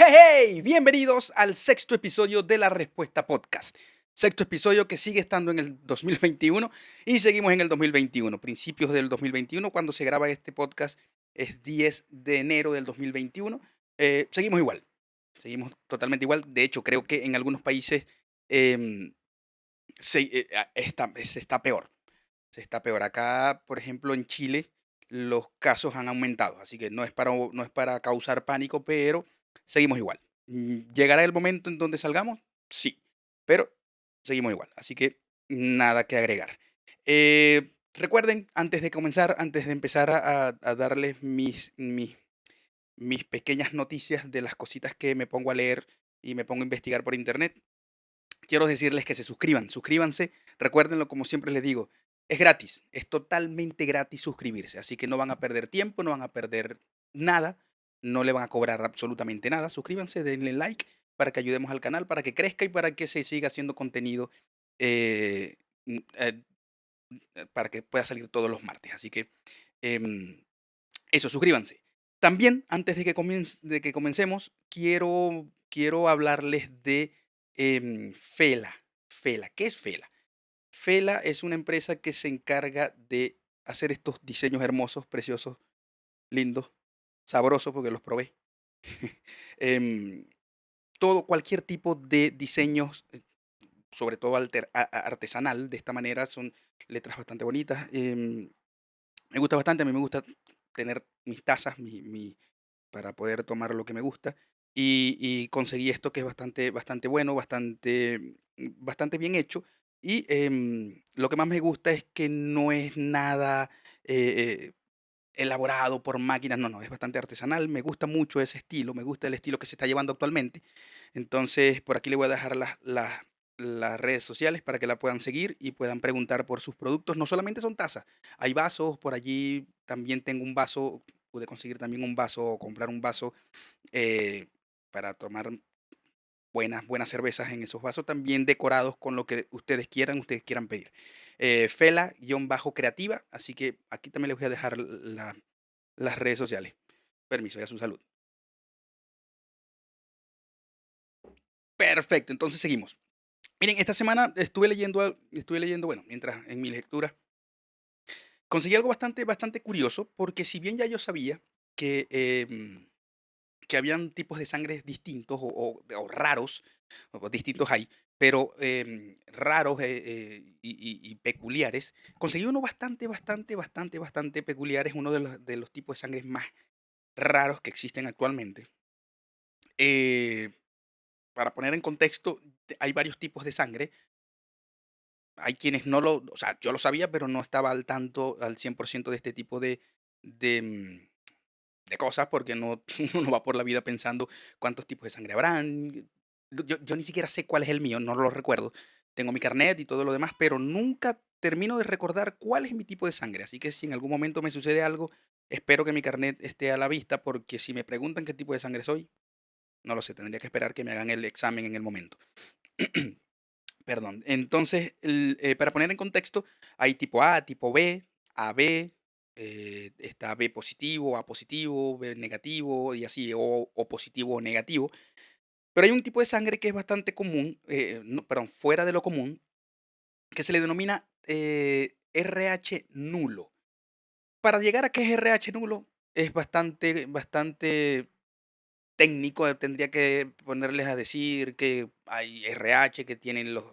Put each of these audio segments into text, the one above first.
Hey, bienvenidos al sexto episodio de La Respuesta Podcast. Sexto episodio que sigue estando en el 2021 y seguimos en el 2021, principios del 2021. Cuando se graba este podcast es 10 de enero del 2021. Seguimos igual, seguimos totalmente igual. De hecho, creo que en algunos países em, se está peor. Se está peor. Acá, por ejemplo, en Chile, los casos han aumentado, así que no es para causar pánico, pero seguimos igual. ¿Llegará el momento en donde salgamos? Sí, pero seguimos igual, así que nada que agregar. Recuerden, antes de empezar a darles mis pequeñas noticias de las cositas que me pongo a leer y me pongo a investigar por internet, quiero decirles que se suscriban, suscríbanse, recuérdenlo como siempre les digo, es gratis, es totalmente gratis suscribirse, así que no van a perder tiempo, no van a perder nada, no le van a cobrar absolutamente nada, suscríbanse, denle like para que ayudemos al canal, para que crezca y para que se siga haciendo contenido, eh, mm, eh, para que pueda salir todos los martes, así que em, eso, suscríbanse. También, antes de que comencemos, quiero hablarles de Fela. Fela, ¿qué es Fela? Fela es una empresa que se encarga de hacer estos diseños hermosos, preciosos, lindos, sabrosos, porque los probé. Em, cualquier tipo de diseños, sobre todo artesanal, de esta manera, son letras bastante bonitas. Me gusta bastante, a mí me gusta tener mis tazas, para poder tomar lo que me gusta. Y conseguí esto que es bastante bueno, bastante bien hecho. Y lo que más me gusta es que no es nada elaborado por máquinas, no, no, es bastante artesanal. Me gusta mucho ese estilo, me gusta el estilo que se está llevando actualmente. Entonces, por aquí le voy a dejar las redes sociales para que la puedan seguir y puedan preguntar por sus productos. No solamente son tazas, hay vasos, por allí también tengo un vaso, pude conseguir también un vaso o comprar un vaso eh, para tomar buenas cervezas en esos vasos, también decorados con lo que ustedes quieran pedir. Fela-creativa, así que aquí también les voy a dejar las redes sociales. Permiso, ya su salud. Perfecto, entonces seguimos. Miren, esta semana estuve leyendo, bueno, mientras en mi lectura, conseguí algo bastante curioso, porque si bien ya yo sabía que, que habían tipos de sangre distintos o raros, o distintos hay, pero raros y peculiares, conseguí uno bastante peculiar, es uno de los tipos de sangre más raros que existen actualmente. Eh, para poner en contexto, hay varios tipos de sangre. Hay quienes no o sea, yo lo sabía, pero no estaba al tanto al 100% de este tipo de, de cosas, porque no, uno no va por la vida pensando cuántos tipos de sangre habrán. Yo ni siquiera sé cuál es el mío, no lo recuerdo. Tengo mi carnet y todo lo demás, pero nunca termino de recordar cuál es mi tipo de sangre. Así que si en algún momento me sucede algo, espero que mi carnet esté a la vista, porque si me preguntan qué tipo de sangre soy, no lo sé, tendría que esperar que me hagan el examen en el momento. Perdón. Entonces, para poner en contexto, hay tipo A, tipo B, AB, está B positivo, A positivo, B negativo y así, o positivo o negativo. Pero hay un tipo de sangre que es bastante común, perdón, fuera de lo común, que se le denomina RH nulo. Para llegar a qué es RH nulo, es bastante técnico, tendría que ponerles a decir que hay RH, que tienen los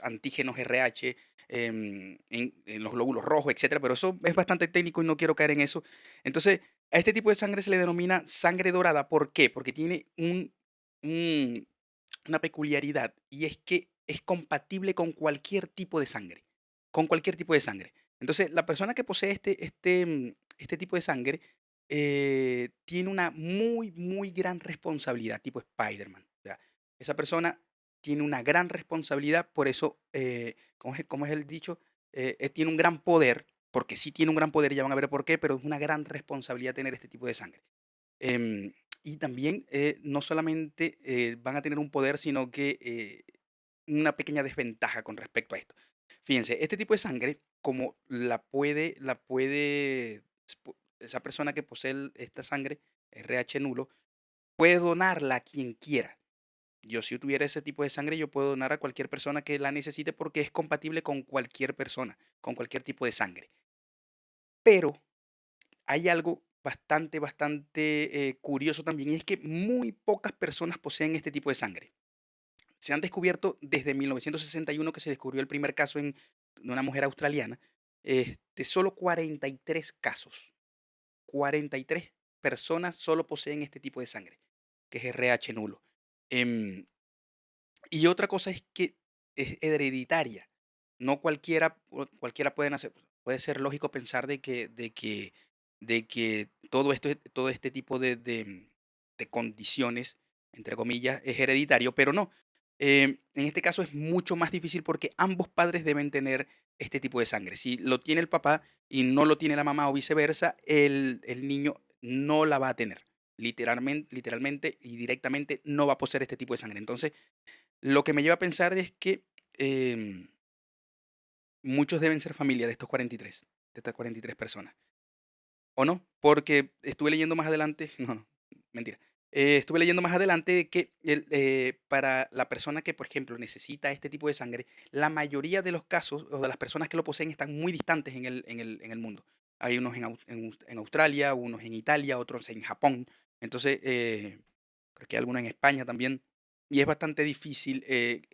antígenos RH en los glóbulos rojos, etcétera, pero eso es bastante técnico y no quiero caer en eso. Entonces, a este tipo de sangre se le denomina sangre dorada. ¿Por qué? Porque tiene una peculiaridad, y es que es compatible con cualquier tipo de sangre, con cualquier tipo de sangre. Entonces, la persona que posee este tipo de sangre tiene una muy gran responsabilidad, tipo Spider-Man. O sea, esa persona tiene una gran responsabilidad, por eso, ¿cómo es el dicho? Tiene un gran poder, porque sí tiene un gran poder, ya van a ver por qué, pero es una gran responsabilidad tener este tipo de sangre. Y también, no solamente, van a tener un poder, sino que, una pequeña desventaja con respecto a esto. Fíjense, este tipo de sangre, como esa persona que posee esta sangre, RH nulo, puede donarla a quien quiera. Yo si tuviera ese tipo de sangre, yo puedo donar a cualquier persona que la necesite porque es compatible con cualquier persona, con cualquier tipo de sangre. Pero hay algo bastante curioso también, y es que muy pocas personas poseen este tipo de sangre. Se han descubierto desde 1961 que se descubrió el primer caso de una mujer australiana, solo 43 casos. 43 personas solo poseen este tipo de sangre, que es RH nulo. Em, y otra cosa es que es hereditaria. No cualquiera puede nacer. Puede ser lógico pensar de que todo este tipo de condiciones, entre comillas, es hereditario, pero no. En este caso es mucho más difícil porque ambos padres deben tener este tipo de sangre. Si lo tiene el papá y no lo tiene la mamá o viceversa, el niño no la va a tener. Literalmente y directamente no va a poseer este tipo de sangre. Entonces, lo que me lleva a pensar es que em, muchos deben ser familia de estos 43, de estas 43 personas. ¿O no? Porque estuve leyendo más adelante, no, mentira. Estuve leyendo más adelante de que para la persona que, por ejemplo, necesita este tipo de sangre, la mayoría de los casos o de las personas que lo poseen están muy distantes en el mundo. Hay unos en Australia, unos en Italia, otros en Japón. Entonces, creo que hay algunos en España también. Y es bastante difícil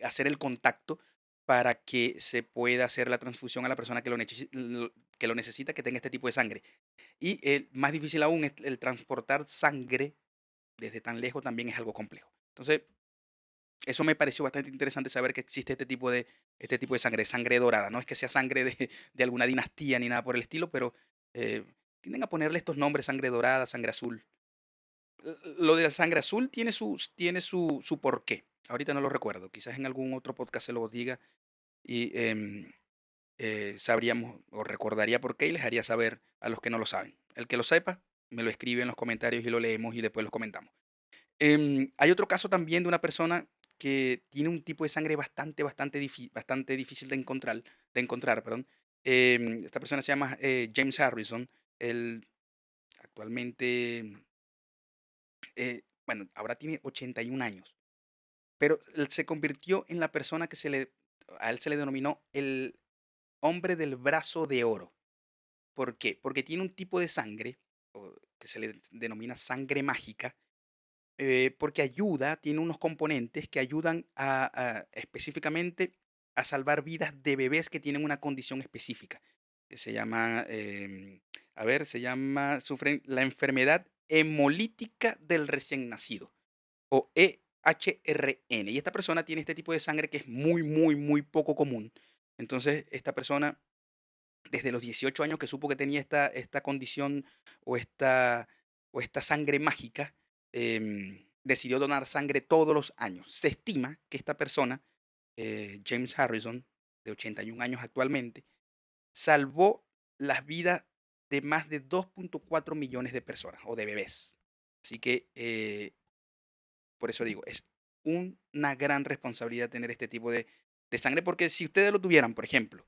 hacer el contacto para que se pueda hacer la transfusión a la persona que lo necesita, que tenga este tipo de sangre. Y más difícil aún es el transportar sangre desde tan lejos también es algo complejo. Entonces, eso me pareció bastante interesante saber que existe este tipo de sangre dorada. No es que sea sangre de alguna dinastía ni nada por el estilo, pero eh, tienden a ponerle estos nombres, sangre dorada, sangre azul. Lo de la sangre azul tiene su porqué. Ahorita no lo recuerdo. Quizás en algún otro podcast se lo diga y sabríamos o recordaría por qué y les haría saber a los que no lo saben. El que lo sepa, me lo escribe en los comentarios y lo leemos y después lo comentamos. Hay otro caso también de una persona que tiene un tipo de sangre bastante difícil de encontrar, perdón. Esta persona se llama James Harrison. Él actualmente, bueno, ahora tiene 81 años, pero él se convirtió en la persona a él se le denominó el hombre del brazo de oro. ¿Por qué? Porque tiene un tipo de sangre, que se le denomina sangre mágica, porque tiene unos componentes que ayudan específicamente a salvar vidas de bebés que tienen una condición específica, que se llama, sufren la enfermedad hemolítica del recién nacido, o EHRN. Y esta persona tiene este tipo de sangre que es muy, muy, muy poco común. Entonces, esta persona desde los 18 años que supo que tenía esta condición o esta sangre mágica, decidió donar sangre todos los años. Se estima que esta persona, James Harrison, de 81 años actualmente, salvó las vidas de más de 2,4 millones de personas o de bebés. Así que, por eso digo, es una gran responsabilidad tener este tipo de sangre, porque si ustedes lo tuvieran, por ejemplo,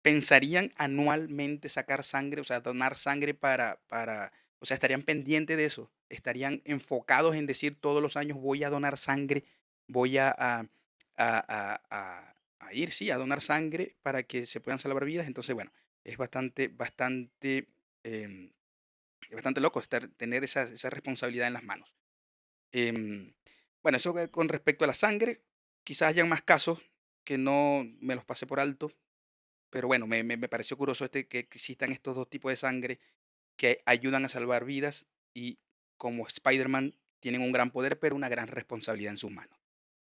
¿pensarían anualmente sacar sangre, o sea, donar sangre o sea, estarían pendientes de eso? ¿Estarían enfocados en decir todos los años voy a donar sangre, voy a ir, sí, a donar sangre para que se puedan salvar vidas? Entonces, bueno, es em, bastante loco tener esa responsabilidad en las manos. Em, bueno, eso con respecto a la sangre, quizás hayan más casos que no me los pasé por alto, pero bueno, me pareció curioso que existan estos 2 tipos de sangre que ayudan a salvar vidas y como Spider-Man tienen un gran poder, pero una gran responsabilidad en sus manos.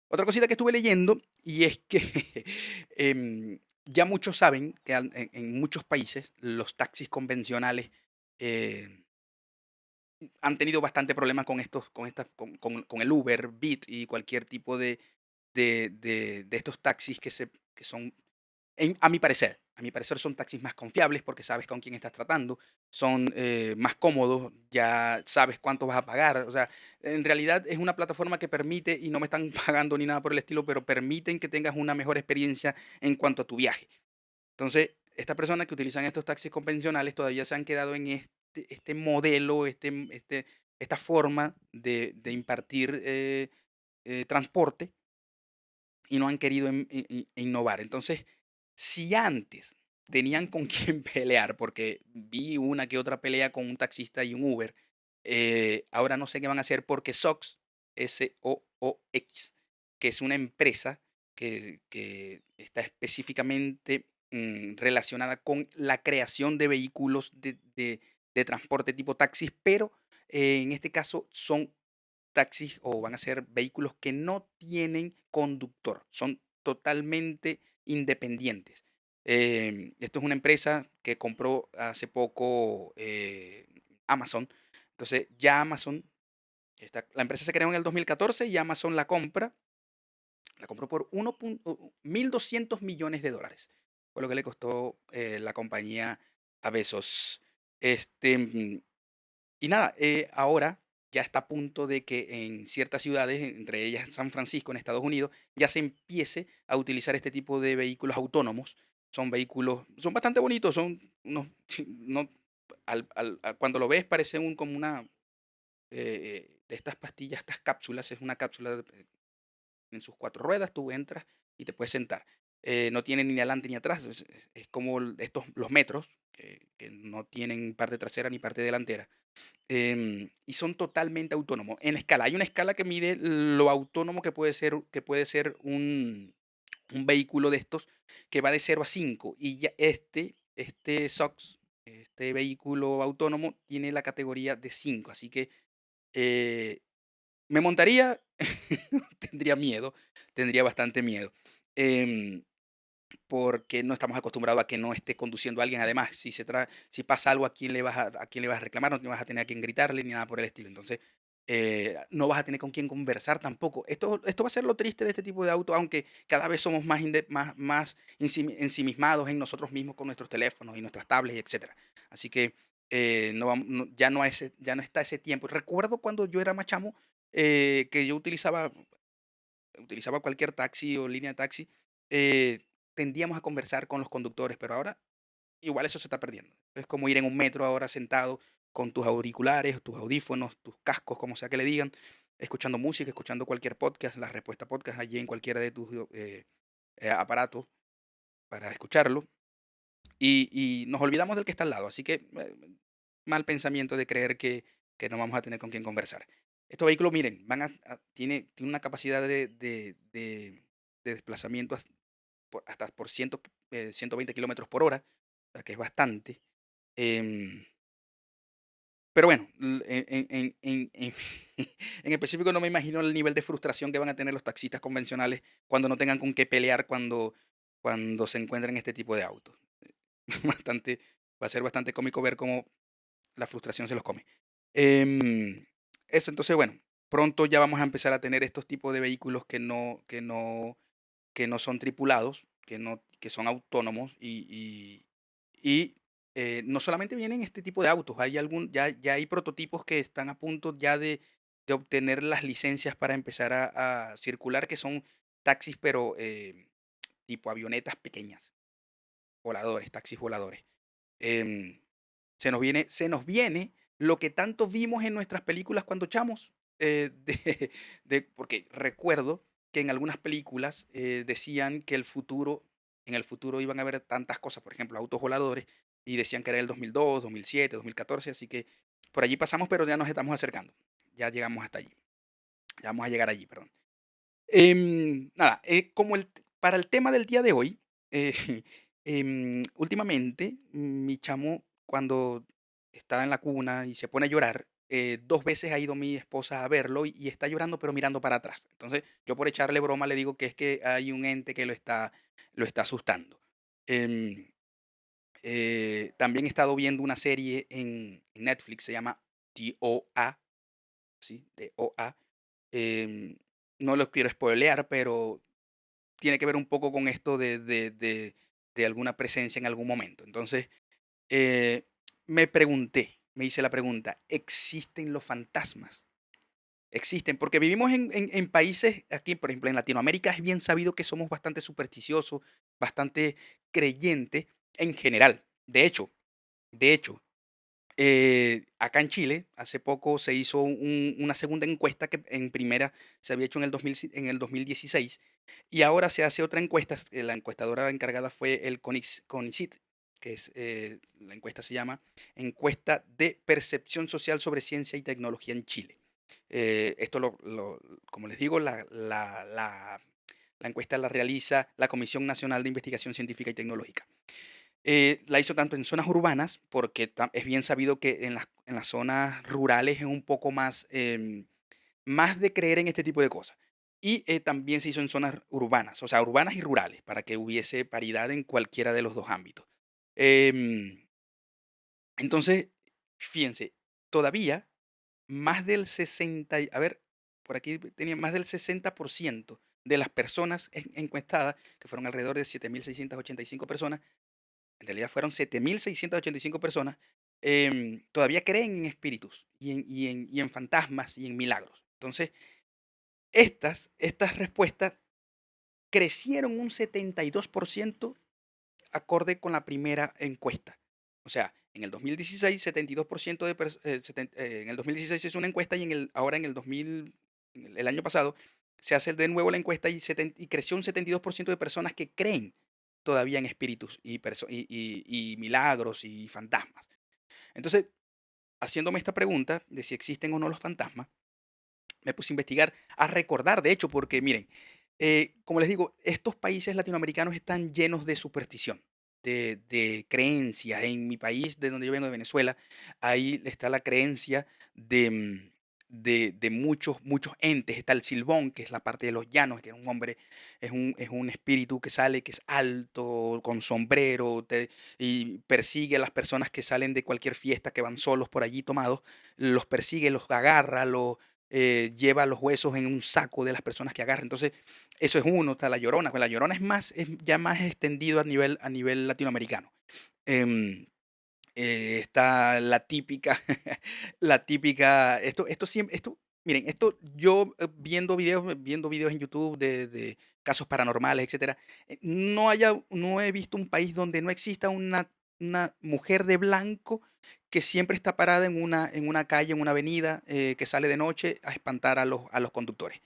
Otra cosita que estuve leyendo y es que, ya muchos saben que en muchos países los taxis convencionales, eh, han tenido bastante problemas con estos con el Uber, Bit y cualquier tipo de estos taxis que son a mi parecer son taxis más confiables porque sabes con quién estás tratando, son, más cómodos, ya sabes cuánto vas a pagar, o sea, en realidad es una plataforma que permite, y no me están pagando ni nada por el estilo, pero permiten que tengas una mejor experiencia en cuanto a tu viaje. Entonces, estas personas que utilizan estos taxis convencionales todavía se han quedado en este modelo, esta forma de impartir transporte y no han querido innovar. Entonces, si antes tenían con quién pelear, porque vi una que otra pelea con un taxista y un Uber, ahora no sé qué van a hacer porque SOX, SOOX, que es una empresa que está específicamente relacionada con la creación de vehículos de transporte tipo taxis, pero en este caso son taxis o van a ser vehículos que no tienen conductor, son totalmente independientes. Esto es una empresa que compró hace poco Amazon. Entonces ya Amazon, la empresa se creó en el 2014 y Amazon la compró por 1.200 millones de dólares. Fue lo que le costó la compañía a Bezos. Este, y nada, ahora ya está a punto de que en ciertas ciudades, entre ellas San Francisco, en Estados Unidos, ya se empiece a utilizar este tipo de vehículos autónomos. Son vehículos, son bastante bonitos, son unos, no, cuando lo ves parece como una de estas pastillas, estas cápsulas, es una cápsula en sus 4 ruedas, tú entras y te puedes sentar. No tiene ni adelante ni atrás, es como los metros, que no tienen parte trasera ni parte delantera. Y son totalmente autónomos. En escala, hay una escala que mide lo autónomo que puede ser un vehículo de estos, que va de 0 a 5. Y ya este SOX, este vehículo autónomo, tiene la categoría de 5. Así que eh, me montaría, tendría miedo, tendría bastante miedo. Em, Porque no estamos acostumbrados a que no esté conduciendo alguien. Además, si pasa algo, ¿a quién le vas a reclamar? No te vas a tener a quien gritarle ni nada por el estilo. Entonces, no vas a tener con quién conversar tampoco. Esto va a ser lo triste de este tipo de auto, aunque cada vez somos más ensimismados en nosotros mismos con nuestros teléfonos y nuestras tablets, etcétera. Así que ya no está ese tiempo. Recuerdo cuando yo era más chamo, que yo utilizaba cualquier taxi o línea de taxi, eh, tendíamos a conversar con los conductores, pero ahora igual eso se está perdiendo. Es como ir en un metro ahora sentado con tus auriculares, tus audífonos, tus cascos, como sea que le digan, escuchando música, escuchando cualquier podcast, la respuesta podcast allí en cualquiera de tus aparatos para escucharlo. Y nos olvidamos del que está al lado. Así que mal pensamiento de creer que no vamos a tener con quién conversar. Estos vehículos, miren, tiene una capacidad de desplazamiento hasta por 120 kilómetros por hora, o sea que es bastante. Em, pero bueno, en específico no me imagino el nivel de frustración que van a tener los taxistas convencionales cuando no tengan con qué pelear cuando se encuentren este tipo de autos. Bastante, va a ser bastante cómico ver cómo la frustración se los come. Em, Eso, entonces, bueno, pronto ya vamos a empezar a tener estos tipos de vehículos que no son tripulados, que son autónomos y no solamente vienen este tipo de autos, ya hay prototipos que están a punto ya de obtener las licencias para empezar a circular, que son taxis, pero tipo avionetas pequeñas, voladores, taxis voladores. Em, se nos viene lo que tanto vimos en nuestras películas cuando chamos, porque recuerdo que en algunas películas decían que en el futuro iban a haber tantas cosas, por ejemplo, autos voladores, y decían que era el 2002, 2007, 2014, así que por allí pasamos, pero ya nos estamos acercando, ya llegamos hasta allí, ya vamos a llegar allí, perdón. Nada, para el tema del día de hoy, eh, últimamente mi chamo cuando está en la cuna y se pone a llorar, 2 veces ha ido mi esposa a verlo y está llorando, pero mirando para atrás. Entonces, yo por echarle broma le digo que es que hay un ente que lo está asustando. Em, También he estado viendo una serie en Netflix, se llama TOA, ¿sí? TOA. Em, no los quiero spoilear, pero tiene que ver un poco con esto de alguna presencia en algún momento. Entonces, eh, me hice la pregunta, ¿existen los fantasmas? Existen, porque vivimos en países, aquí, por ejemplo, en Latinoamérica es bien sabido que somos bastante supersticiosos, bastante creyentes en general. De hecho, Acá en Chile, hace poco se hizo una segunda encuesta que en primera se había hecho en el 2016 y ahora se hace otra encuesta. La encuestadora encargada fue el CONICIT, que es, la encuesta se llama Encuesta de Percepción Social sobre Ciencia y Tecnología en Chile. Esto, como les digo, la encuesta la realiza la Comisión Nacional de Investigación Científica y Tecnológica. La hizo tanto en zonas urbanas, porque es bien sabido que en las zonas rurales es un poco más, más de creer en este tipo de cosas. Y también se hizo en zonas urbanas, o sea, urbanas y rurales, para que hubiese paridad en cualquiera de los dos ámbitos. Em, entonces, fíjense, todavía más del 60, a ver, por aquí tenía más del 60% de las personas encuestadas, que fueron alrededor de 7.685 personas, en realidad fueron 7.685 personas, todavía creen en espíritus y en fantasmas y en milagros. Entonces, estas respuestas crecieron un 72% acorde con la primera encuesta. O sea, en el 2016, 72% en el 2016 se hizo una encuesta y ahora en el 2000, el año pasado, se hace de nuevo la encuesta y creció un 72% de personas que creen todavía en espíritus y milagros y fantasmas. Entonces, haciéndome esta pregunta de si existen o no los fantasmas, me puse a investigar, a recordar, de hecho, porque miren, como les digo, estos países latinoamericanos están llenos de superstición, de creencias. En mi país, de donde yo vengo, de Venezuela, ahí está la creencia de, de muchos, muchos entes. Está el Silbón, que es la parte de los llanos, que es un hombre, es un espíritu que sale, que es alto, con sombrero, y persigue a las personas que salen de cualquier fiesta, que van solos por allí tomados, los persigue, los agarra, lleva los huesos en un saco de las personas que agarra. Entonces, eso es uno. Está la Llorona. Pues la Llorona es ya más extendido a nivel latinoamericano. Em, Está la típica, esto siempre, miren, esto yo viendo videos en YouTube de casos paranormales, etcétera, no he visto un país donde no exista una mujer de blanco que siempre está parada en una calle, en una avenida, que sale de noche a espantar a los conductores.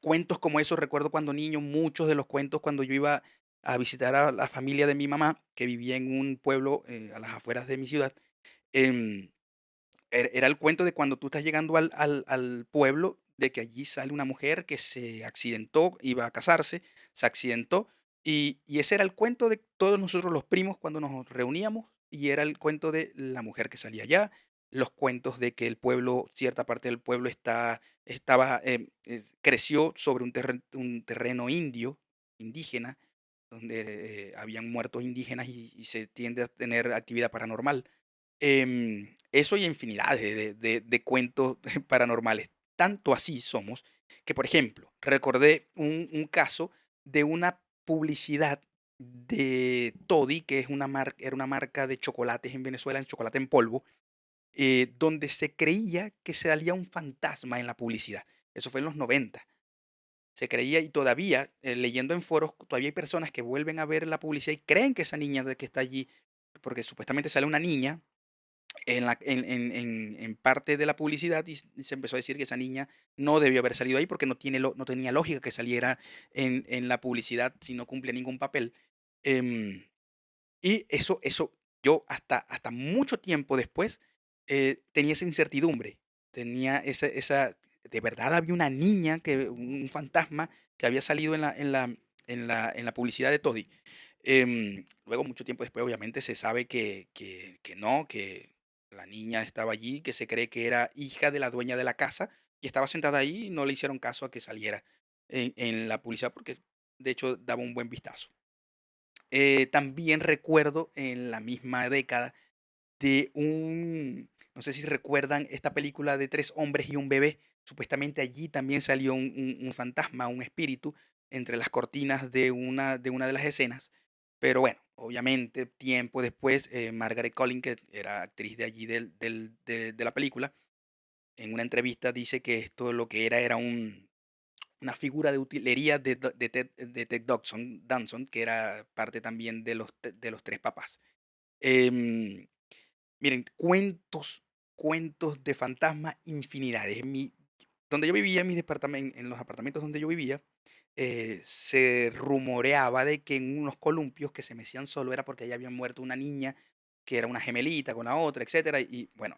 Cuentos como esos, recuerdo cuando niño, muchos de los cuentos cuando yo iba a visitar a la familia de mi mamá, que vivía en un pueblo, a las afueras de mi ciudad. em, era el cuento de cuando tú estás llegando al pueblo, de que allí sale una mujer que se accidentó, iba a casarse, se accidentó, y ese era el cuento de todos nosotros los primos cuando nos reuníamos, y era el cuento de la mujer que salía allá, los cuentos de que el pueblo, cierta parte del pueblo creció sobre un terreno indígena, donde habían muertos indígenas y se tiende a tener actividad paranormal. Eso y infinidad de cuentos paranormales. Tanto así somos que, por ejemplo, recordé un caso de una publicidad de Toddy, que era una marca de chocolates en Venezuela, en chocolate en polvo, donde se creía que salía un fantasma en la publicidad. Eso fue en los 90. Se creía y todavía, leyendo en foros, todavía hay personas que vuelven a ver la publicidad y creen que esa niña de que está allí, porque supuestamente sale una niña en parte de la publicidad, y se empezó a decir que esa niña no debió haber salido ahí porque no tenía lógica que saliera en la publicidad si no cumple ningún papel. Em, y eso yo hasta mucho tiempo después, tenía esa incertidumbre, tenía de verdad había una niña, un fantasma que había salido en la publicidad de Toddy. Luego, mucho tiempo después, obviamente, se sabe que no, que la niña estaba allí, que se cree que era hija de la dueña de la casa y estaba sentada ahí y no le hicieron caso a que saliera en la publicidad porque, de hecho, daba un buen vistazo. También recuerdo en la misma década no sé si recuerdan esta película de tres hombres y un bebé. Supuestamente allí también salió un fantasma, un espíritu, entre las cortinas de una de las escenas. Pero bueno, obviamente, tiempo después, Margaret Collins, que era actriz de allí de la película, en una entrevista dice que esto lo que era una figura de utilería de Ted Danson, que era parte también de los tres papás. Em, Miren, cuentos de fantasmas, infinidades. Donde yo vivía, en los apartamentos donde yo vivía, se rumoreaba de que en unos columpios que se mecían solo era porque ahí había muerto una niña que era una gemelita con la otra, etcétera. Y bueno,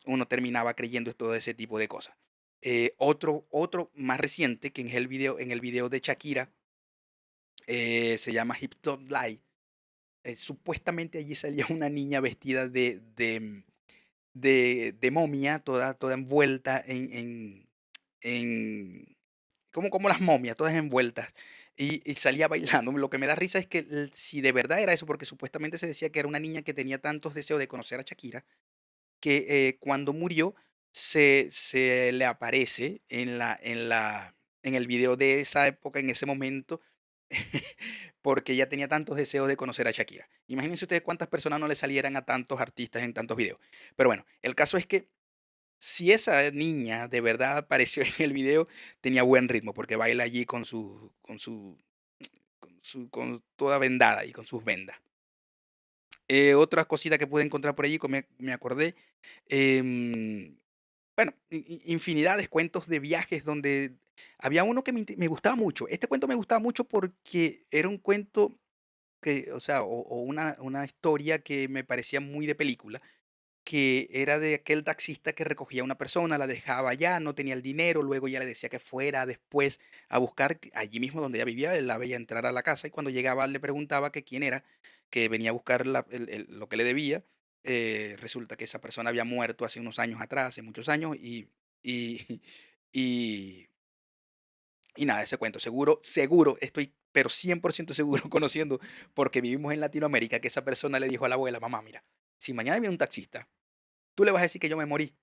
uno terminaba creyendo todo ese tipo de cosas. Otro más reciente, que en el video de Shakira, se llama Hip Hop Live. Supuestamente allí salía una niña vestida de momia, toda envuelta en como las momias, todas envueltas, y salía bailando. Lo que me da risa es que si de verdad era eso, porque supuestamente se decía que era una niña que tenía tantos deseos de conocer a Shakira, que cuando murió se le aparece en el video de esa época, en ese momento, porque ella tenía tantos deseos de conocer a Shakira. Imagínense ustedes cuántas personas no le salieran a tantos artistas en tantos videos. Pero bueno, el caso es que si esa niña de verdad apareció en el video, tenía buen ritmo, porque baila allí con toda vendada y con sus vendas. Otra cosita que pude encontrar por allí, que me acordé, em, bueno, infinidad de cuentos de viajes donde había uno que me gustaba mucho. Este cuento me gustaba mucho porque era un cuento que, o sea, o una historia que me parecía muy de película, que era de aquel taxista que recogía a una persona, la dejaba allá, no tenía el dinero, luego ya le decía que fuera después a buscar allí mismo donde ella vivía, él la veía entrar a la casa y cuando llegaba le preguntaba que quién era, que venía a buscar lo que le debía. Resulta que esa persona había muerto hace unos años atrás, hace muchos años, y, y, y nada, ese cuento, seguro, estoy pero 100% seguro conociendo, porque vivimos en Latinoamérica, que esa persona le dijo a la abuela, mamá, mira, si mañana viene un taxista, tú le vas a decir que yo me morí,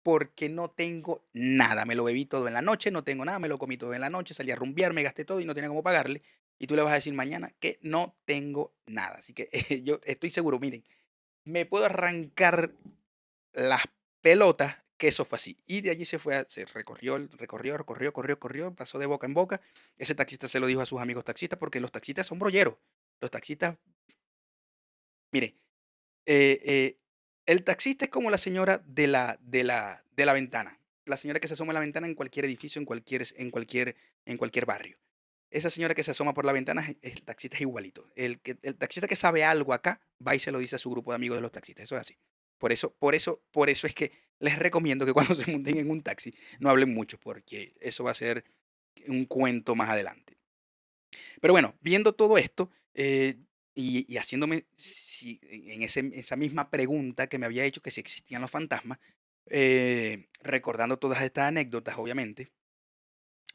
porque no tengo nada. Me lo bebí todo en la noche, no tengo nada, me lo comí todo en la noche, salí a rumbear, me gasté todo y no tenía cómo pagarle. Y tú le vas a decir mañana que no tengo nada. Así que yo estoy seguro, miren, me puedo arrancar las pelotas que eso fue así. Y de allí se recorrió, corrió, pasó de boca en boca. Ese taxista se lo dijo a sus amigos taxistas porque los taxistas son brolleros. Los taxistas, mire, eh, eh, el taxista es como la señora de la ventana, la señora que se asoma a la ventana en cualquier edificio, en cualquier barrio. Esa señora que se asoma por la ventana, el taxista es igualito. El taxista que sabe algo acá, va y se lo dice a su grupo de amigos de los taxistas. Eso es así. Por eso es que les recomiendo que cuando se monten en un taxi no hablen mucho, porque eso va a ser un cuento más adelante. Pero bueno, viendo todo esto, y haciéndome en esa misma pregunta que me había hecho que si existían los fantasmas, recordando todas estas anécdotas, obviamente,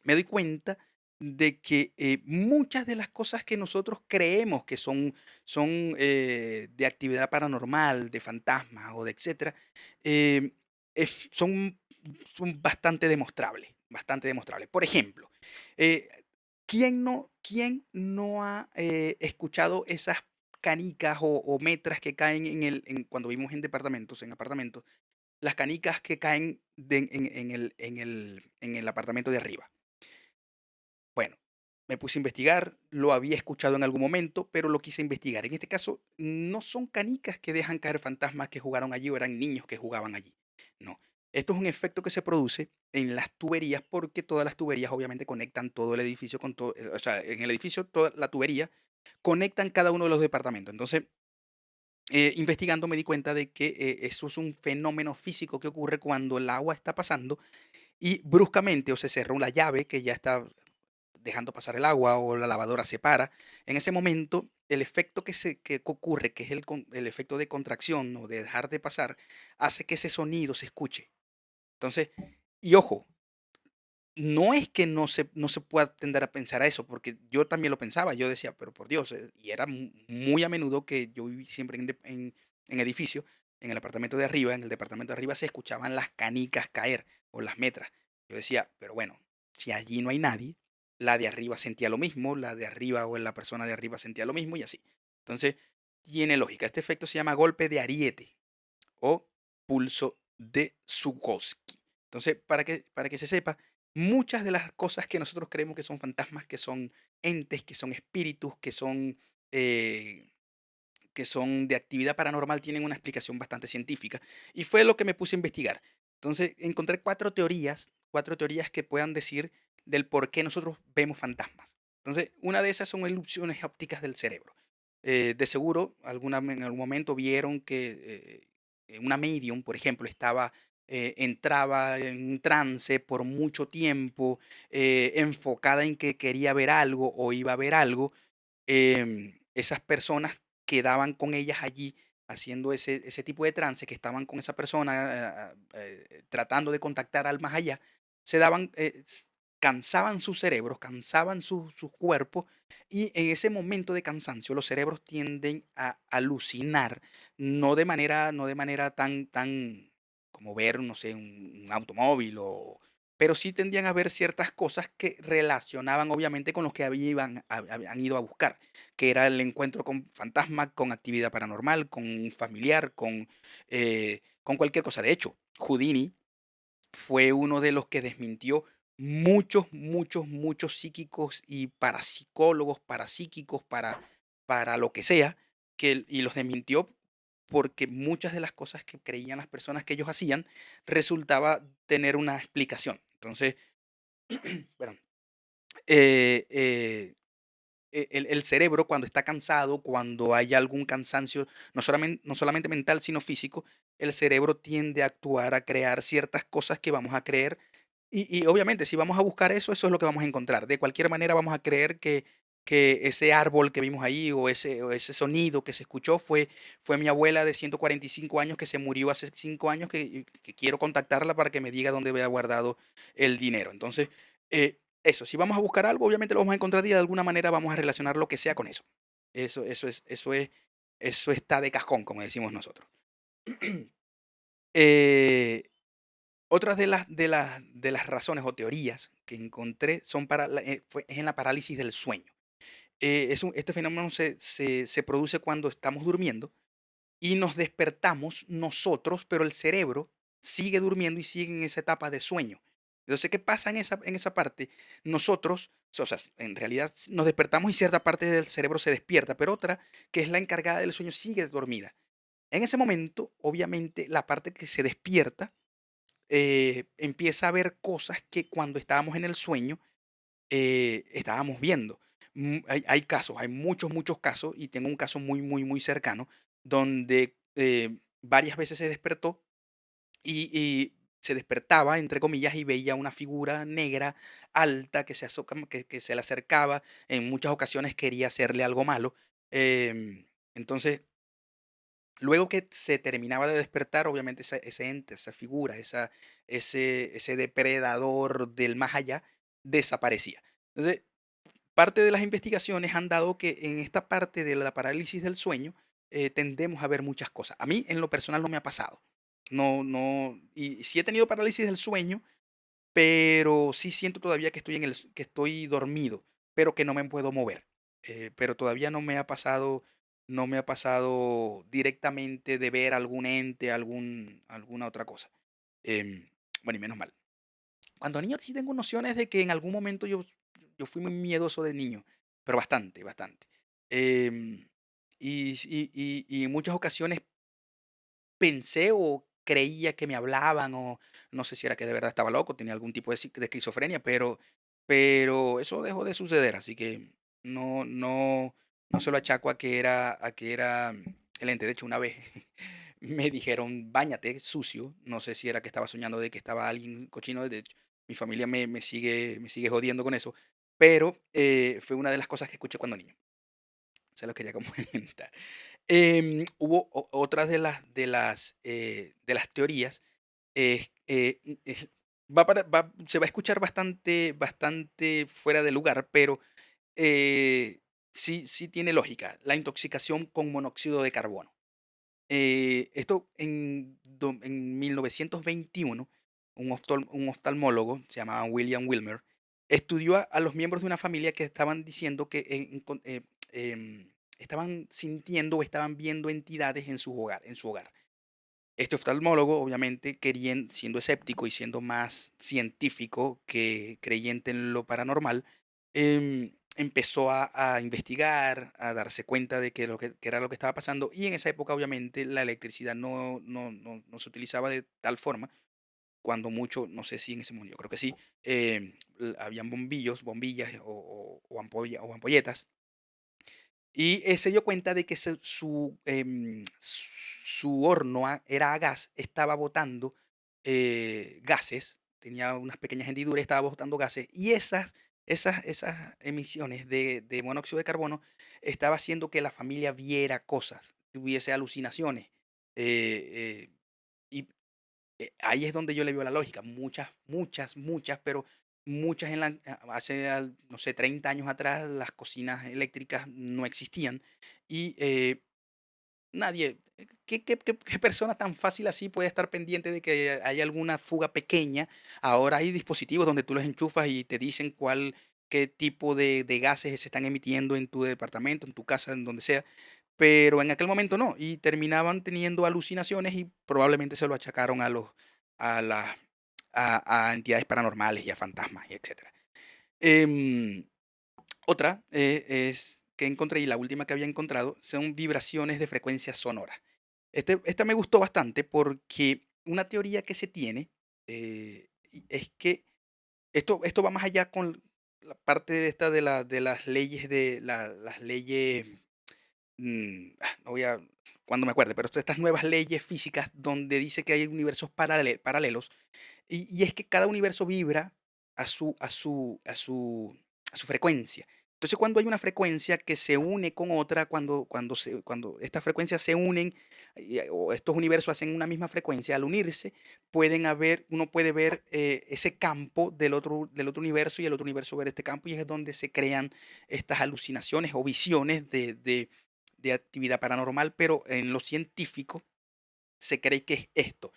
me doy cuenta de que muchas de las cosas que nosotros creemos que son de actividad paranormal, de fantasmas o de etcétera, eh, son bastante demostrables, bastante demostrables. Por ejemplo, eh, ¿quién no ha escuchado esas canicas o metras que caen cuando vivimos en apartamentos, las canicas que caen en el apartamento de arriba? Bueno, me puse a investigar, lo había escuchado en algún momento, pero lo quise investigar. En este caso, no son canicas que dejan caer fantasmas que jugaron allí o eran niños que jugaban allí. No. Esto es un efecto que se produce en las tuberías porque todas las tuberías obviamente conectan todo el edificio con todo, o sea, en el edificio toda la tubería conectan cada uno de los departamentos. Entonces, investigando me di cuenta de que eso es un fenómeno físico que ocurre cuando el agua está pasando y bruscamente o se cerró la llave que ya está dejando pasar el agua o la lavadora se para, en ese momento el efecto que ocurre, que es el efecto de contracción o de dejar de pasar, hace que ese sonido se escuche. Entonces, y ojo, no es que no se pueda tender a pensar a eso, porque yo también lo pensaba, yo decía, pero por Dios, y era muy a menudo que yo viví siempre en edificio, en el apartamento de arriba, en el departamento de arriba se escuchaban las canicas caer o las metras. Yo decía, pero bueno, si allí no hay nadie, la de arriba sentía lo mismo, la de arriba o la persona de arriba sentía lo mismo y así. Entonces, tiene lógica. Este efecto se llama golpe de ariete o pulso de Zukowski. Entonces, para que se sepa, muchas de las cosas que nosotros creemos que son fantasmas, que son entes, que son espíritus, eh, que son de actividad paranormal tienen una explicación bastante científica y fue lo que me puse a investigar. Entonces encontré cuatro teorías que puedan decir del por qué nosotros vemos fantasmas. Entonces, una de esas son ilusiones ópticas del cerebro. De seguro, en algún momento vieron que una medium, por ejemplo, entraba en un trance por mucho tiempo, enfocada en que quería ver algo o iba a ver algo. Esas personas quedaban con ellas allí haciendo ese tipo de trance, que estaban con esa persona, tratando de contactar al más allá, se daban, cansaban sus cerebros, cansaban sus cuerpos, y en ese momento de cansancio los cerebros tienden a alucinar, no de manera tan como ver, no sé, un automóvil, pero sí tendían a ver ciertas cosas que relacionaban obviamente con los que habían ido a buscar, que era el encuentro con fantasmas, con actividad paranormal, con un familiar, con cualquier cosa. De hecho, Houdini fue uno de los que desmintió muchos psíquicos y parapsicólogos, parapsíquicos, para lo que sea, y los desmintió porque muchas de las cosas que creían las personas que ellos hacían resultaba tener una explicación. Entonces, perdón, eh, eh, el cerebro cuando está cansado, cuando hay algún cansancio, no solamente mental, sino físico, el cerebro tiende a actuar, a crear ciertas cosas que vamos a creer. Y obviamente, si vamos a buscar eso, eso es lo que vamos a encontrar. De cualquier manera, vamos a creer que ese árbol que vimos ahí o ese sonido que se escuchó fue mi abuela de 145 años que se murió hace 5 años, que quiero contactarla para que me diga dónde había guardado el dinero. Entonces, eso, si vamos a buscar algo, obviamente lo vamos a encontrar y de alguna manera vamos a relacionar lo que sea con eso. Eso está de cajón, como decimos nosotros. Eh, Otras de las razones o teorías que encontré son es en la parálisis del sueño. Este fenómeno se produce cuando estamos durmiendo y nos despertamos nosotros, pero el cerebro sigue durmiendo y sigue en esa etapa de sueño. Entonces, ¿qué pasa en esa parte? Nosotros, o sea, en realidad nos despertamos y cierta parte del cerebro se despierta, pero otra, que es la encargada del sueño, sigue dormida. En ese momento, obviamente, la parte que se despierta empieza a ver cosas que cuando estábamos en el sueño estábamos viendo. Hay casos, hay muchos casos, y tengo un caso muy cercano, donde varias veces se despertó y se despertaba, entre comillas, y veía una figura negra alta que se le acercaba. En muchas ocasiones quería hacerle algo malo. Entonces, luego que se terminaba de despertar, obviamente ese ente, esa figura, ese depredador del más allá, desaparecía. Entonces, parte de las investigaciones han dado que en esta parte de la parálisis del sueño tendemos a ver muchas cosas. A mí, en lo personal, no me ha pasado. Y sí he tenido parálisis del sueño, pero sí siento todavía que estoy dormido, pero que no me puedo mover. Pero todavía no me ha pasado directamente de ver algún ente, alguna otra cosa. Em, bueno, y menos mal. Cuando niño sí tengo nociones de que en algún momento yo fui muy miedoso de niño, pero bastante. Em, y en muchas ocasiones pensé o creía que me hablaban, o no sé si era que de verdad estaba loco, tenía algún tipo de esquizofrenia, pero eso dejó de suceder, así que no se lo achaco a que era el ente. De hecho, una vez me dijeron: "Báñate sucio", no sé si era que estaba soñando de que estaba alguien cochino. De hecho, mi familia me sigue jodiendo con eso, pero fue una de las cosas que escuché cuando niño. Se lo quería comentar. Hubo otras de las teorías. Se va a escuchar bastante fuera de lugar, pero sí tiene lógica. La intoxicación con monóxido de carbono. Esto en 1921, un oftalmólogo, se llamaba William Wilmer, estudió a los miembros de una familia que estaban diciendo que estaban sintiendo o estaban viendo entidades en su hogar. Este oftalmólogo, obviamente, siendo escéptico y siendo más científico que creyente en lo paranormal, empezó a investigar, a darse cuenta de que era lo que estaba pasando, y en esa época, obviamente, la electricidad no se utilizaba de tal forma, cuando mucho, no sé si en ese momento, yo creo que sí, habían bombillas o ampolletas, y se dio cuenta de que su horno era a gas, estaba botando gases, tenía unas pequeñas hendiduras, estaba botando gases, y esas emisiones de monóxido de carbono estaba haciendo que la familia viera cosas, tuviese alucinaciones. eh, y ahí es donde yo le veo la lógica. Muchas, pero muchas hace, no sé, 30 años atrás las cocinas eléctricas no existían y nadie, ¿qué persona tan fácil así puede estar pendiente de que hay alguna fuga pequeña? Ahora hay dispositivos donde tú los enchufas y te dicen qué tipo de gases se están emitiendo en tu departamento, en tu casa, en donde sea, pero en aquel momento no, y terminaban teniendo alucinaciones y probablemente se lo achacaron a las a entidades paranormales y a fantasmas y etcétera. Em, Otra, es que encontré, y la última que había encontrado, son vibraciones de frecuencia sonora. Esta me gustó bastante porque una teoría que se tiene, es que esto va más allá con la parte de esta de las leyes las leyes. No voy a cuando me acuerde, pero estas nuevas leyes físicas donde dice que hay universos paralelos, y es que cada universo vibra a su frecuencia. Entonces, cuando hay una frecuencia que se une con otra, cuando estas frecuencias se unen, o estos universos hacen una misma frecuencia, al unirse, uno puede ver, ese campo del otro universo, y el otro universo ver este campo, y es donde se crean estas alucinaciones o visiones de actividad paranormal, pero en lo científico se cree que es esto.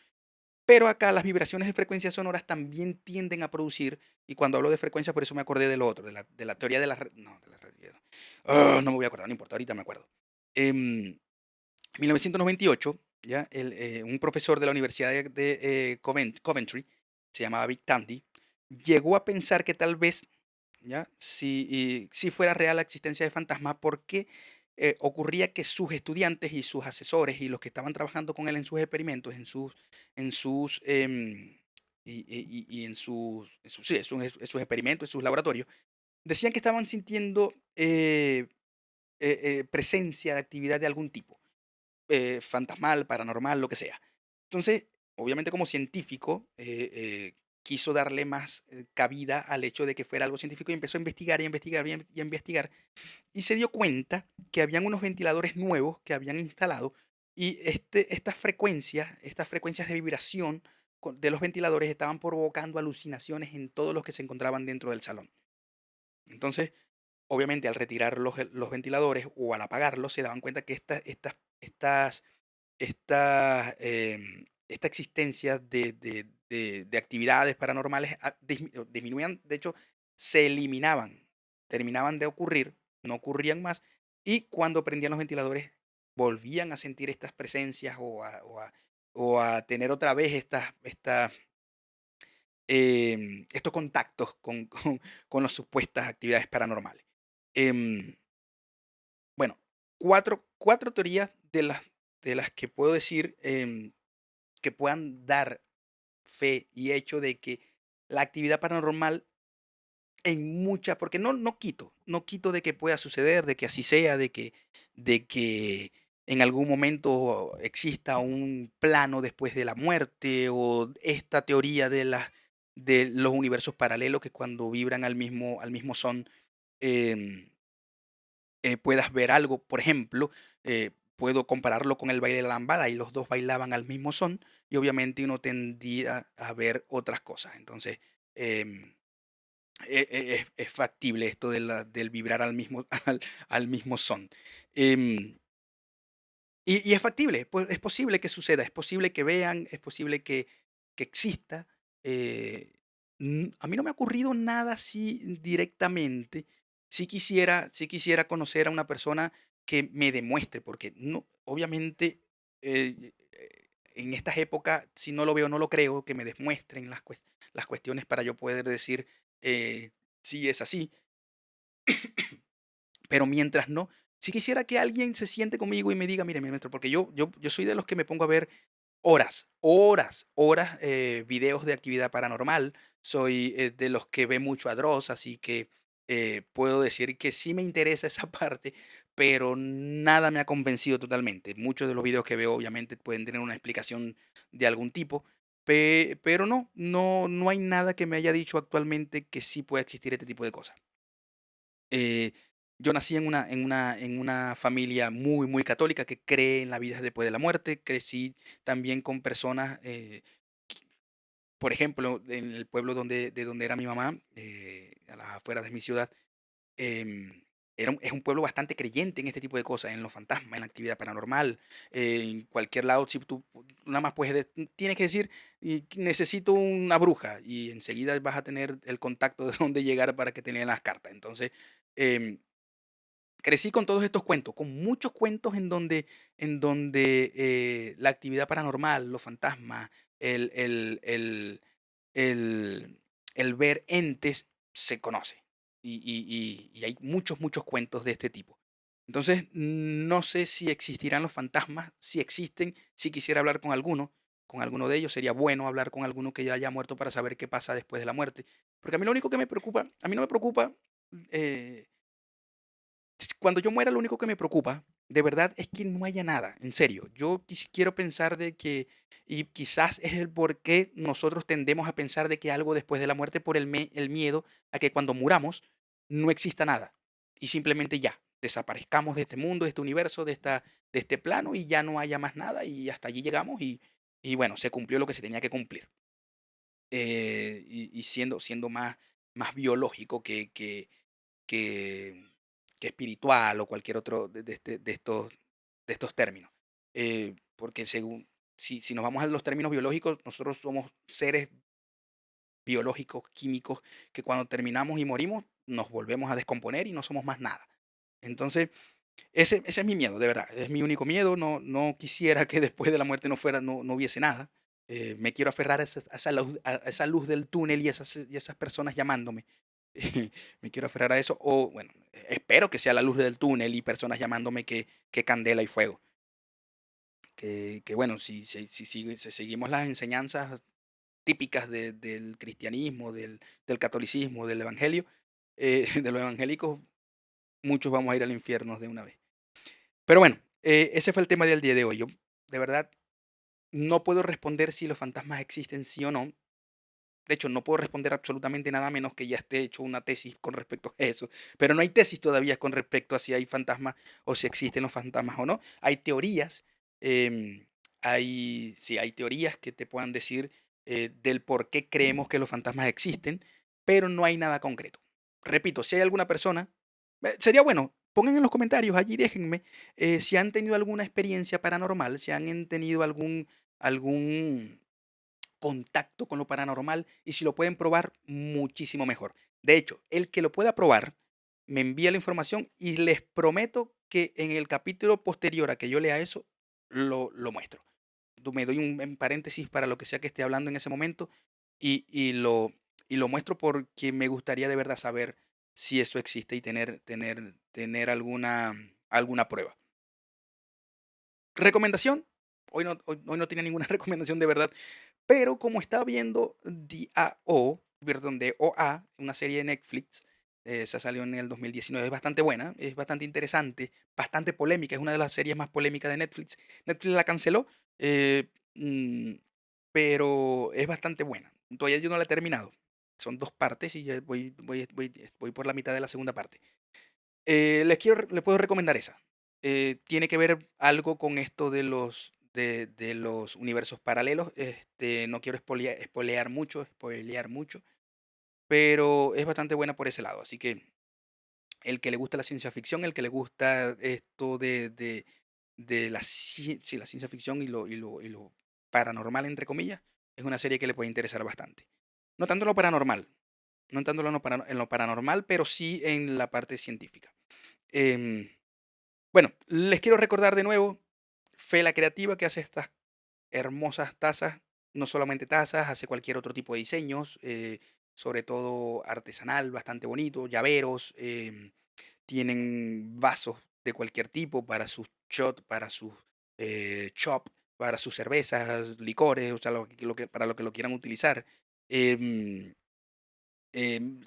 Pero acá las vibraciones de frecuencias sonoras también tienden a producir, y cuando hablo de frecuencia, por eso me acordé de lo otro, de la teoría de la no, de la relatividad. No me voy a acordar, no importa, ahorita me acuerdo. En 1998, ya, un profesor de la Universidad de Coventry, se llamaba Vic Tandy, llegó a pensar que tal vez, ¿ya? Si fuera real la existencia de fantasmas, porque ocurría que sus estudiantes y sus asesores y los que estaban trabajando con él en sus experimentos, en sus, y sí, en sus experimentos, en sus laboratorios, decían que estaban sintiendo presencia de actividad de algún tipo, fantasmal, paranormal, lo que sea. Entonces, obviamente como científico, quiso darle más cabida al hecho de que fuera algo científico, y empezó a investigar y a investigar y a investigar, y se dio cuenta que habían unos ventiladores nuevos que habían instalado, y estas frecuencias de vibración de los ventiladores estaban provocando alucinaciones en todos los que se encontraban dentro del salón. Entonces, obviamente, al retirar los ventiladores o al apagarlos, se daban cuenta que esta existencia de actividades paranormales disminuían, de hecho, se eliminaban, terminaban de ocurrir, no ocurrían más, y cuando prendían los ventiladores volvían a sentir estas presencias o a tener otra vez estos contactos con las supuestas actividades paranormales. Em, bueno, cuatro teorías de las que puedo decir, que puedan dar fe y hecho de que la actividad paranormal porque no quito de que pueda suceder, de que así sea, de que en algún momento exista un plano después de la muerte, o esta teoría de los universos paralelos que cuando vibran al mismo son, em, puedas ver algo. Por ejemplo, puedo compararlo con el baile de la lambada, y los dos bailaban al mismo son, y obviamente uno tendía a ver otras cosas. Entonces, em, es factible esto del vibrar al mismo son. Em, y es factible, pues, es posible que suceda, es posible que vean, es posible que exista. eh, a mí no me ha ocurrido nada así directamente. Sí quisiera conocer a una persona que me demuestre, porque no, obviamente, en estas épocas, si no lo veo, no lo creo, que me demuestren las cuestiones para yo poder decir, sí es así. Pero mientras no, sí quisiera que alguien se siente conmigo y me diga: "Mire, mi maestro", porque yo soy de los que me pongo a ver horas, horas, horas, videos de actividad paranormal. Soy, de los que ve mucho a Dross, así que, puedo decir que sí me interesa esa parte, pero nada me ha convencido totalmente. Muchos de los videos que veo, obviamente, pueden tener una explicación de algún tipo, pero no hay nada que me haya dicho actualmente que sí pueda existir este tipo de cosas. Eh, yo nací en una familia muy, muy católica que cree en la vida después de la muerte. Crecí también con personas, por ejemplo, en el pueblo donde era mi mamá, a las afueras de mi ciudad, em, es un pueblo bastante creyente en este tipo de cosas, en los fantasmas, en la actividad paranormal, en cualquier lado. Si tú nada más tienes que decir, necesito una bruja, y enseguida vas a tener el contacto de dónde llegar para que te lean las cartas. Entonces, em, crecí con todos estos cuentos, con muchos cuentos en donde la actividad paranormal, los fantasmas, el el el el el ver entes se conoce. Y hay muchos, muchos cuentos de este tipo. Entonces, no sé si existirán los fantasmas. Si existen, si quisiera hablar con alguno de ellos. Sería bueno hablar con alguno que ya haya muerto para saber qué pasa después de la muerte. Porque a mí lo único que me preocupa, a mí no me preocupa, eh cuando yo muera, lo único que me preocupa, de verdad, es que no haya nada, en serio. Yo quiero pensar de que, y quizás es el por qué nosotros tendemos a pensar de que algo después de la muerte por el miedo a que cuando muramos no exista nada y simplemente ya desaparezcamos de este mundo, de este universo, de este plano y ya no haya más nada y hasta allí llegamos y bueno, se cumplió lo que se tenía que cumplir. Y siendo más biológico que, que espiritual o cualquier otro de estos términos. Porque si nos vamos a los términos biológicos, nosotros somos seres biológicos, químicos, que cuando terminamos y morimos, nos volvemos a descomponer y no somos más nada. Entonces, ese es mi miedo, de verdad, es mi único miedo. No quisiera que después de la muerte no hubiese nada. Me quiero aferrar a esa luz del túnel y esas personas llamándome. Me quiero aferrar a eso, o bueno, espero que sea la luz del túnel y personas llamándome que candela y fuego. Que bueno, si seguimos las enseñanzas típicas del cristianismo, del catolicismo, del evangelio, de los evangélicos, muchos vamos a ir al infierno de una vez. Pero bueno, ese fue el tema del día de hoy. Yo, de verdad, no puedo responder si los fantasmas existen, sí o no. De hecho, no puedo responder absolutamente nada, menos que ya esté hecho una tesis con respecto a eso. Pero no hay tesis todavía con respecto a si hay fantasmas o si existen los fantasmas o no. Hay teorías, sí, hay teorías que te puedan decir, del por qué creemos que los fantasmas existen, pero no hay nada concreto. Repito, si hay alguna persona, sería bueno, pongan en los comentarios allí, déjenme, si han tenido alguna experiencia paranormal, si han tenido algún contacto con lo paranormal, y si lo pueden probar, muchísimo mejor. De hecho, el que lo pueda probar, me envía la información y les prometo que en el capítulo posterior a que yo lea eso, lo muestro. Me doy un en paréntesis para lo que sea que esté hablando en ese momento y lo muestro porque me gustaría de verdad saber si eso existe y tener alguna prueba. Recomendación, hoy no tiene ninguna recomendación de verdad. Pero como estaba viendo The A.O., perdón, de OA, una serie de Netflix, esa salió en el 2019, es bastante buena, es bastante interesante, bastante polémica, es una de las series más polémicas de Netflix. Netflix la canceló, eh, mm, pero es bastante buena. Todavía yo no la he terminado. Son 2 partes y ya voy por la mitad de la segunda parte. Les puedo recomendar esa. Tiene que ver algo con esto de los universos paralelos. No quiero spoilear mucho, pero es bastante buena por ese lado. Así que el que le gusta la ciencia ficción, el que le gusta esto de la ciencia ficción y lo paranormal, entre comillas, es una serie que le puede interesar bastante. No tanto en lo paranormal, no tanto en lo paranormal, pero sí en la parte científica. Em, bueno, les quiero recordar de nuevo, Fela Creativa, que hace estas hermosas tazas, no solamente tazas, hace cualquier otro tipo de diseños, sobre todo artesanal, bastante bonito, llaveros, tienen vasos de cualquier tipo para sus shot, para sus chop, para sus cervezas, licores, o sea, para lo que lo quieran utilizar. Em,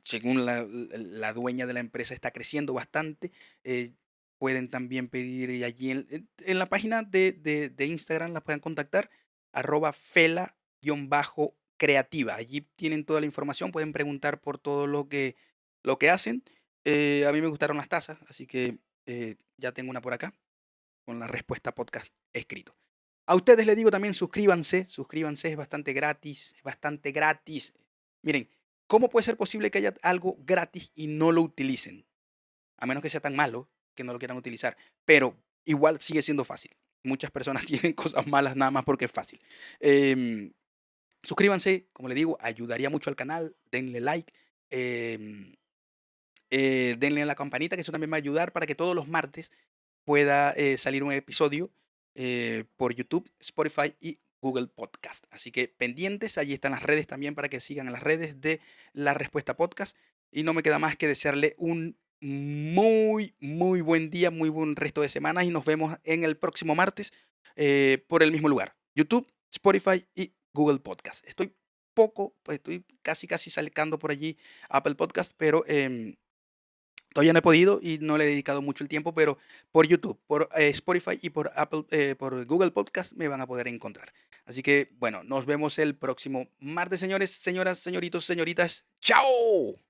Según la dueña de la empresa está creciendo bastante, eh, pueden también pedir y allí en la página de Instagram la pueden contactar, @fela_creativa. Allí tienen toda la información, pueden preguntar por todo lo que hacen. A mí me gustaron las tazas, así que ya tengo una por acá con la respuesta podcast escrito. A ustedes les digo también suscríbanse, suscríbanse, es bastante gratis, es bastante gratis. Miren, ¿cómo puede ser posible que haya algo gratis y no lo utilicen? A menos que sea tan malo que no lo quieran utilizar, pero igual sigue siendo fácil. Muchas personas tienen cosas malas nada más porque es fácil. Em, Suscríbanse, como les digo, ayudaría mucho al canal, denle like, em, denle a la campanita, que eso también va a ayudar para que todos los martes pueda salir un episodio por YouTube, Spotify y Google Podcast. Así que pendientes, allí están las redes también para que sigan las redes de La Respuesta Podcast. Y no me queda más que desearle un muy buen día, muy buen resto de semana y nos vemos en el próximo martes por el mismo lugar, YouTube, Spotify y Google Podcast. Pues estoy casi salcando por allí Apple Podcast, pero todavía no he podido y no le he dedicado mucho el tiempo, pero por YouTube, por Spotify y por por Google Podcast me van a poder encontrar. Así que, bueno, nos vemos el próximo martes, señores, señoras, señoritos, señoritas. ¡Chao!